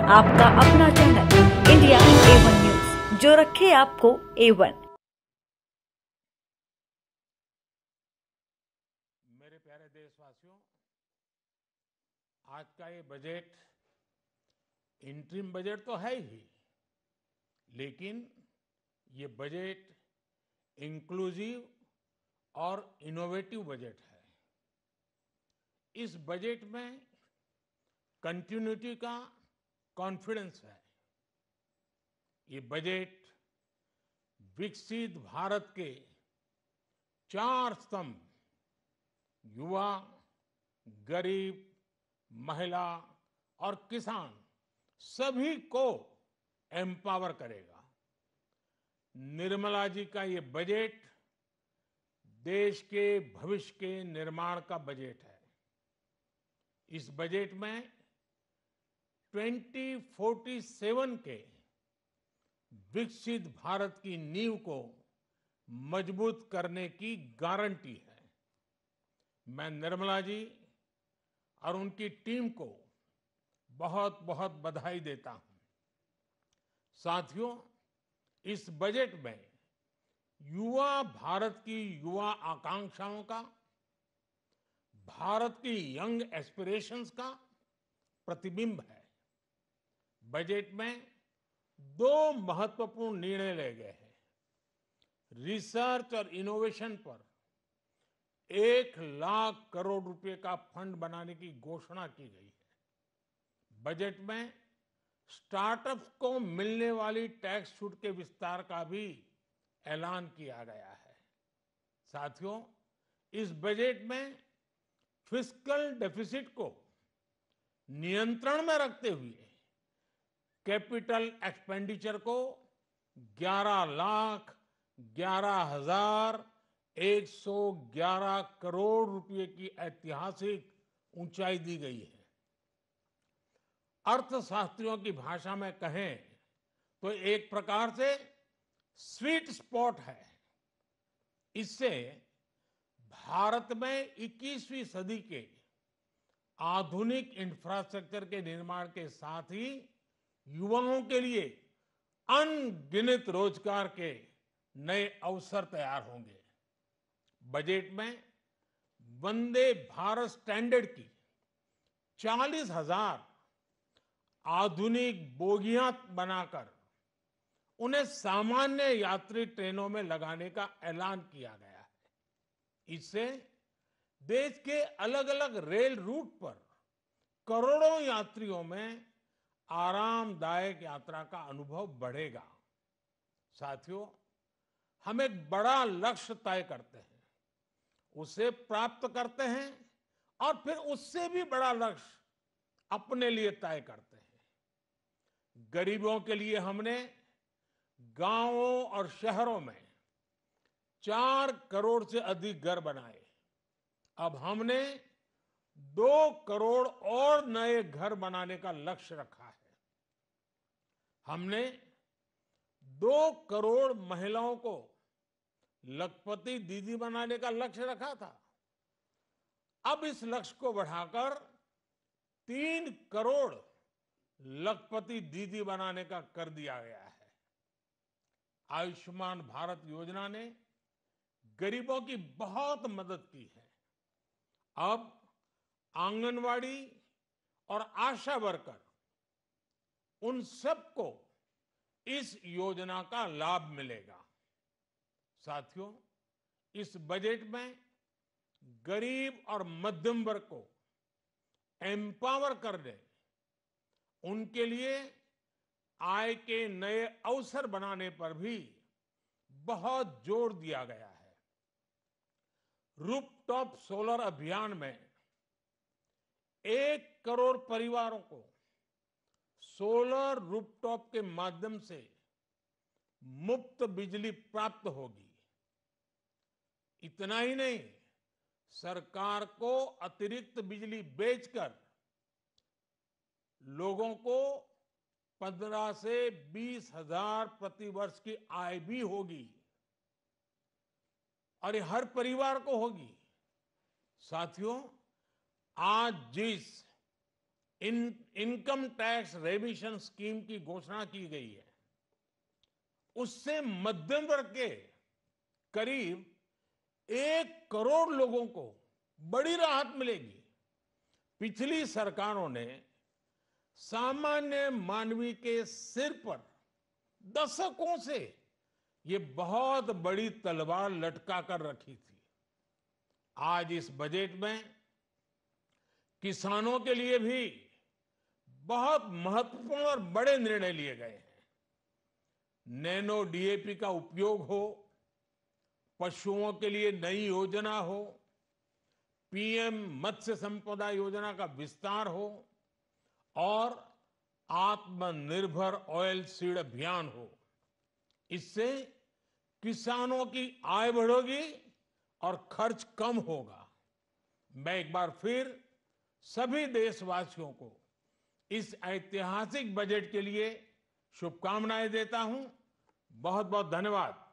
आपका अपना channel India A1 news, जो रखे आपको A1। मेरे प्यारे देशवासियों, आज का ये बजट इंटरिम बजट तो है ही, लेकिन ये बजट इंक्लूसिव और इनोवेटिव बजट है। इस बजट में कंटिन्यूटी का कॉन्फिडेंस है। ये बजट विकसित भारत के 4 स्तंभ युवा, गरीब, महिला और किसान सभी को एम्पावर करेगा। निर्मला जी का ये बजट देश के भविष्य के निर्माण का बजट है। इस बजट में 2047 के विकसित भारत की नींव को मजबूत करने की गारंटी है। मैं निर्मला जी और उनकी टीम को बहुत बहुत बधाई देता हूं। साथियों, इस बजट में युवा भारत की युवा आकांक्षाओं का, भारत की यंग एस्पिरेशंस का प्रतिबिंब है। बजट में 2 महत्वपूर्ण निर्णय लिए गए हैं। रिसर्च और इनोवेशन पर 1 लाख करोड़ रुपए का फंड बनाने की घोषणा की गई है। बजट में स्टार्टअप्स को मिलने वाली टैक्स छूट के विस्तार का भी ऐलान किया गया है। साथियों, इस बजट में फिस्कल डेफिसिट को नियंत्रण में रखते हुए कैपिटल एक्सपेंडिचर को 11,11,111 करोड़ रुपए की ऐतिहासिक ऊंचाई दी गई है। अर्थशास्त्रियों की भाषा में कहें तो एक प्रकार से स्वीट स्पॉट है। इससे भारत में 21वीं सदी के आधुनिक इंफ्रास्ट्रक्चर के निर्माण के साथ ही युवाओं के लिए अनगिनत रोजगार के नए अवसर तैयार होंगे। बजट में वंदे भारत स्टैंडर्ड की 40,000 आधुनिक बोगियां बनाकर उन्हें सामान्य यात्री ट्रेनों में लगाने का ऐलान किया गया है। इससे देश के अलग अलग रेल रूट पर करोड़ों यात्रियों में आरामदायक यात्रा का अनुभव बढ़ेगा। साथियों, हम एक बड़ा लक्ष्य तय करते हैं, उसे प्राप्त करते हैं और फिर उससे भी बड़ा लक्ष्य अपने लिए तय करते हैं। गरीबों के लिए हमने गांवों और शहरों में 4 करोड़ से अधिक घर बनाए। अब हमने 2 करोड़ और नए घर बनाने का लक्ष्य रखा है। हमने 2 करोड़ महिलाओं को लखपति दीदी बनाने का लक्ष्य रखा था। अब इस लक्ष्य को बढ़ाकर 3 करोड़ लखपति दीदी बनाने का कर दिया गया है। आयुष्मान भारत योजना ने गरीबों की बहुत मदद की है। अब आंगनवाड़ी और आशा वर्कर, उन सबको इस योजना का लाभ मिलेगा। साथियों, इस बजट में गरीब और मध्यम वर्ग को एम्पावर करने, उनके लिए आय के नए अवसर बनाने पर भी बहुत जोर दिया गया है। रूफटॉप सोलर अभियान में 1 करोड़ परिवारों को सोलर रूफटॉप के माध्यम से मुफ्त बिजली प्राप्त होगी। इतना ही नहीं, सरकार को अतिरिक्त बिजली बेचकर लोगों को 15 से 20 हजार प्रति वर्ष की आय भी होगी और ये हर परिवार को होगी। साथियों, आज जिस इनकम टैक्स रेमिशन स्कीम की घोषणा की गई है, उससे मध्यम वर्ग के करीब 1 करोड़ लोगों को बड़ी राहत मिलेगी। पिछली सरकारों ने सामान्य मानवी के सिर पर दशकों से ये बहुत बड़ी तलवार लटका कर रखी थी। आज इस बजट में किसानों के लिए भी बहुत महत्वपूर्ण और बड़े निर्णय लिए गए हैं। नैनो डीएपी का उपयोग हो, पशुओं के लिए नई योजना हो, पीएम मत्स्य संपदा योजना का विस्तार हो और आत्मनिर्भर ऑयल सीड अभियान हो। इससे किसानों की आय बढ़ेगी और खर्च कम होगा। मैं एक बार फिर सभी देशवासियों को इस ऐतिहासिक बजट के लिए शुभकामनाएं देता हूं। बहुत बहुत धन्यवाद।